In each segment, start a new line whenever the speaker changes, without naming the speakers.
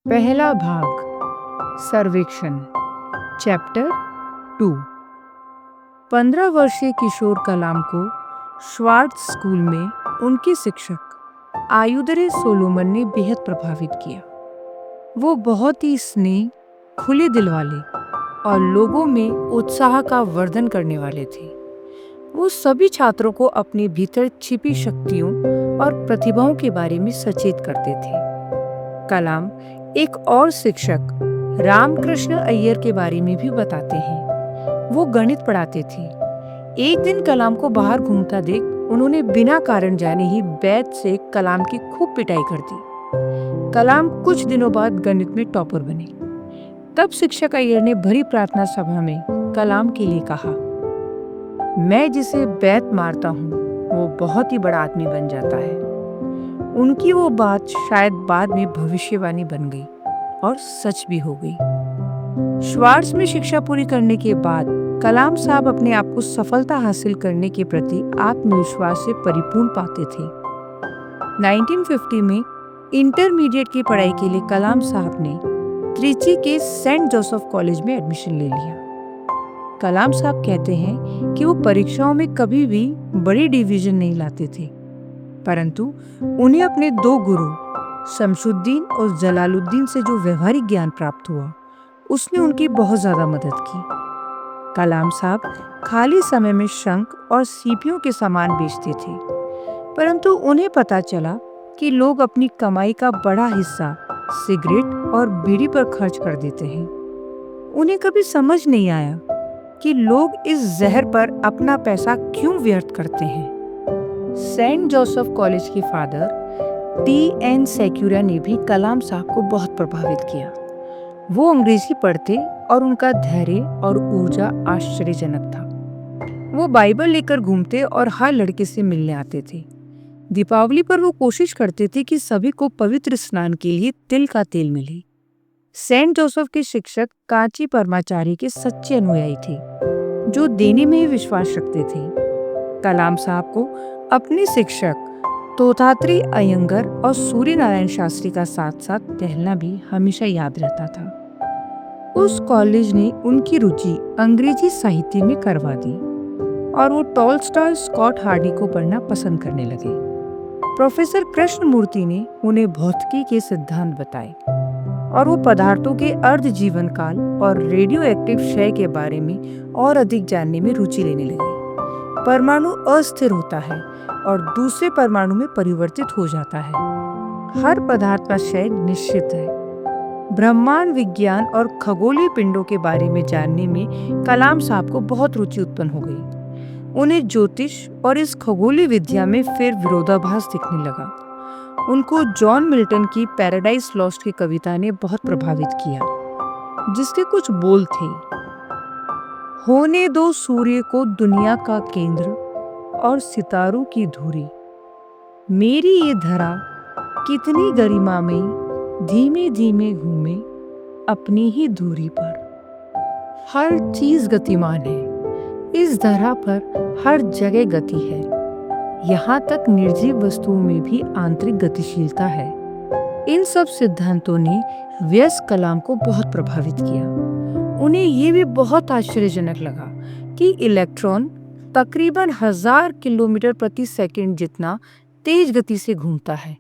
पहला भाग सर्वेक्षण चैप्टर 2। 15 वर्षीय किशोर कलाम को श्वार्ट्ज स्कूल में उनके शिक्षक आयुधरे सोलोमन ने बेहद प्रभावित किया। वो बहुत ही स्नेह, खुले दिल वाले और लोगों में उत्साह का वर्धन करने वाले थे। वो सभी छात्रों को अपने भीतर छिपी शक्तियों और प्रतिभाओं के बारे में सचेत करते थे। कलाम एक और शिक्षक रामकृष्ण अय्यर के बारे में भी बताते हैं। वो गणित पढ़ाते थे। एक दिन कलाम को बाहर घूमता देख उन्होंने बिना कारण जाने ही बैत से कलाम की खूब पिटाई कर दी। कलाम कुछ दिनों बाद गणित में टॉपर बने। तब शिक्षक अय्यर ने भरी प्रार्थना सभा में कलाम के लिए कहा, मैं जिसे बैत मारता हूँ वो बहुत ही बड़ा आदमी बन जाता है। उनकी वो बात शायद बाद में भविष्यवाणी बन गई और सच भी हो गई। श्वार्ट्ज में शिक्षा पूरी करने के बाद कलाम साहब अपने आप को सफलता हासिल करने के प्रति आत्मविश्वास से परिपूर्ण पाते थे। 1950 में इंटरमीडिएट की पढ़ाई के लिए कलाम साहब ने त्रिची के सेंट जोसेफ कॉलेज में एडमिशन ले लिया। कलाम साहब कहते हैं कि वो परीक्षाओं में कभी भी बड़ी डिवीजन नहीं लाते थे, परंतु उन्हें अपने दो गुरु शमसुद्दीन और जलालुद्दीन से जो व्यवहारिक ज्ञान प्राप्त हुआ उसने उनकी बहुत ज्यादा मदद की। कलाम साहब खाली समय में शंख और सीपियों के सामान बेचते थे, परंतु उन्हें पता चला कि लोग अपनी कमाई का बड़ा हिस्सा सिगरेट और बीड़ी पर खर्च कर देते हैं। उन्हें कभी समझ नहीं आया कि लोग इस जहर पर अपना पैसा क्यों व्यर्थ करते हैं। सेंट जोसेफ कॉलेज के फादर T.N. सेक्यूरा ने भी कलाम साहब को बहुत प्रभावित किया। वो अंग्रेजी पढ़ते और उनका धैर्य और ऊर्जा आश्चर्यजनक था। वो बाइबल लेकर घूमते और हर लड़के से मिलने आते थे। दीपावली पर वो कोशिश करते थे कि सभी को पवित्र स्नान के लिए तिल का तेल मिले। सेंट जोसेफ के शिक्षक कांची परमाचारी के सच्चे अनुयायी थे, जो देने में ही विश्वास रखते थे। कलाम साहब को अपने शिक्षक तोतात्री अयंगर और सूर्य नारायण शास्त्री का साथ साथ टहलना भी हमेशा याद रहता था। उस कॉलेज ने उनकी रुचि अंग्रेजी साहित्य में करवा दी और वो टॉलस्टॉय, स्कॉट हार्डी को पढ़ना पसंद करने लगे। प्रोफेसर कृष्णमूर्ति ने उन्हें भौतिकी के सिद्धांत बताए और वो पदार्थों के अर्ध जीवन काल और रेडियो एक्टिव क्षय के बारे में और अधिक जानने में रुचि लेने लगे। परमाणु अस्थिर होता है और दूसरे परमाणु में परिवर्तित हो जाता है। हर पदार्थ का क्षय निश्चित है। ब्रह्मांड विज्ञान और खगोलीय पिंडों के बारे में जानने में कलाम साहब को बहुत रुचि उत्पन्न हो गई। उन्हें ज्योतिष और इस खगोलीय विद्या में फिर विरोधाभास दिखने लगा। उनको जॉन मिल्टन की पैराडाइज लॉस्ट की कविता ने बहुत प्रभावित किया, जिसके कुछ बोल थे, होने दो सूर्य को दुनिया का केंद्र और सितारों की धुरी, मेरी ये धरा कितनी गरिमा में धीमे धीमे घूमे अपनी ही धुरी पर। हर चीज गतिमान है, इस धरा पर हर जगह गति है, यहाँ तक निर्जीव वस्तुओं में भी आंतरिक गतिशीलता है। इन सब सिद्धांतों ने व्यस्त कलाम को बहुत प्रभावित किया। उन्हें ये भी बहुत आश्चर्यजनक लगा कि इलेक्ट्रॉन तकरीबन 1000 किलोमीटर प्रति सेकंड जितना तेज गति से घूमता है।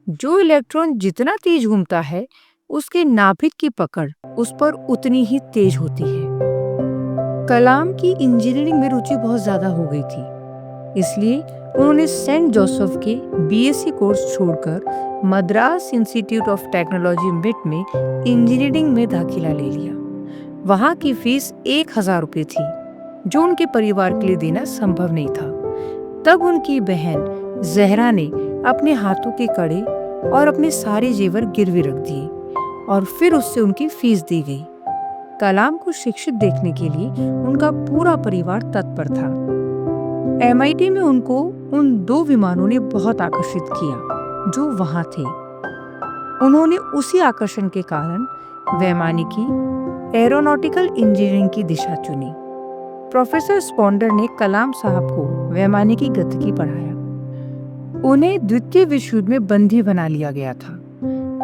जो इलेक्ट्रॉन जितना तेज घूमता है उसके नाभिक की पकड़ उस पर उतनी ही तेज होती है। कलाम की इंजीनियरिंग में रुचि बहुत ज्यादा हो गई थी, इसलिए उन्होंने सेंट जोसेफ के BSc कोर्स छोड़कर मद्रास इंस्टीट्यूट ऑफ टेक्नोलॉजी मिट में इंजीनियरिंग में दाखिला ले लिया। वहाँ की फीस 1000 रुपये थी, जो उनके परिवार के लिए देना संभव नहीं था। तब उनकी बहन जहरा ने अपने हाथों के कड़े और अपने सारे जेवर गिरवी रख दिए और फिर उससे उनकी फीस दी गई। कलाम को शिक्षित देखने के लिए उनका पूरा परिवार तत्पर था। MIT में उनको उन 2 विमानों ने बहुत आकर्षित किया जो वहां थे। उन्होंने उसी आकर्षण के कारण वैमानिकी, एरोनॉटिकल इंजीनियरिंग की दिशा चुनी। प्रोफेसर स्पॉन्डर ने कलाम साहब को वैमानिकी गतिकी पढ़ाया। उन्हें द्वितीय विश्व युद्ध में बंदी बना लिया गया था।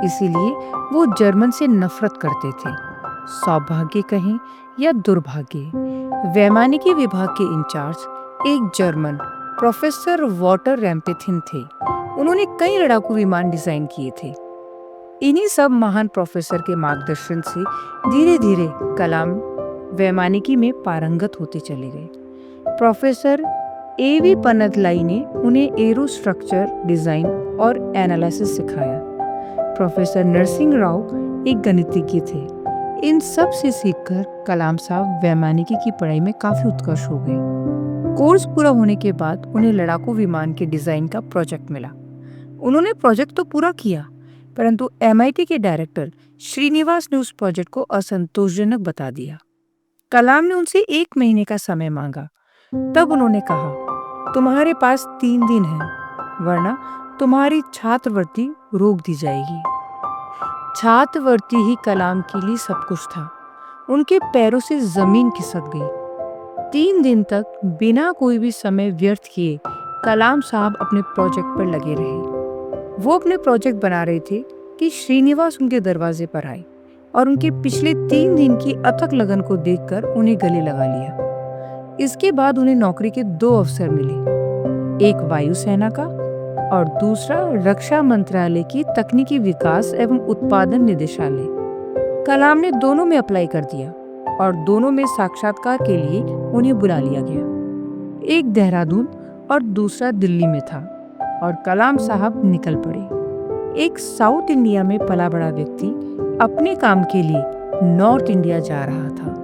इसीलिए वो जर्मन से नफरत करते थे। सौभाग्य कहें या दुर्भाग्य, वैमानिकी विभाग के इंचार्ज एक जर्मन प्रोफेसर वॉटर रैम्पेथिन थे। उन्होंने कई लड़ाकू विमान डिजाइन किए थे। इन्हीं सब महान प्रोफेसर के मार्गदर्शन से धीरे धीरे कलाम वैमानिकी में पारंगत होते चले गए। प्रोफेसर एवी पन्नतलाई ने उन्हें एरो स्ट्रक्चर डिजाइन और एनालिसिस सिखाया। प्रोफेसर नरसिंह राव एक गणितज्ञ थे। इन सब से सीखकर कलाम साहब वैमानिकी की पढ़ाई में काफी उत्कर्ष हो गए। कोर्स पूरा होने के बाद उन्हें लड़ाकू विमान के डिजाइन का प्रोजेक्ट मिला। उन्होंने प्रोजेक्ट तो पूरा किया, परंतु MIT के डायरेक्टर श्रीनिवास ने उस प्रोजेक्ट को असंतोषजनक बता दिया। कलाम ने उनसे 1 महीने का समय मांगा। तब उन्होंने कहा, तुम्हारे पास 3 दिन हैं, वरना तुम्हारी छात्रवृत्ति रोक दी जाएगी। छात्रवृत्ति ही कलाम के लिए सब कुछ था। उनके पैरों से जमीन खिसक गई। 3 दिन तक बिना कोई भी समय व्यर्थ किए कलाम साहब अपने प्रोजेक्ट पर लगे रहे। वो अपने प्रोजेक्ट बना रहे थे कि श्रीनिवास उनके दरवाजे पर आए और उनके पिछले 3 दिन की अथक लगन को देखकर उन्हें गले लगा लिया। इसके बाद उन्हें नौकरी के 2 अवसर मिले, एक वायुसेना का और दूसरा रक्षा मंत्रालय की तकनीकी विकास एवं उत्पादन निदेशालय। कलाम ने दोनों में अप्लाई कर दिया और दोनों में साक्षात्कार के लिए उन्हें बुला लिया गया। एक देहरादून और दूसरा दिल्ली में था और कलाम साहब निकल पड़े। एक साउथ इंडिया में पला बड़ा व्यक्ति अपने काम के लिए नॉर्थ इंडिया जा रहा था।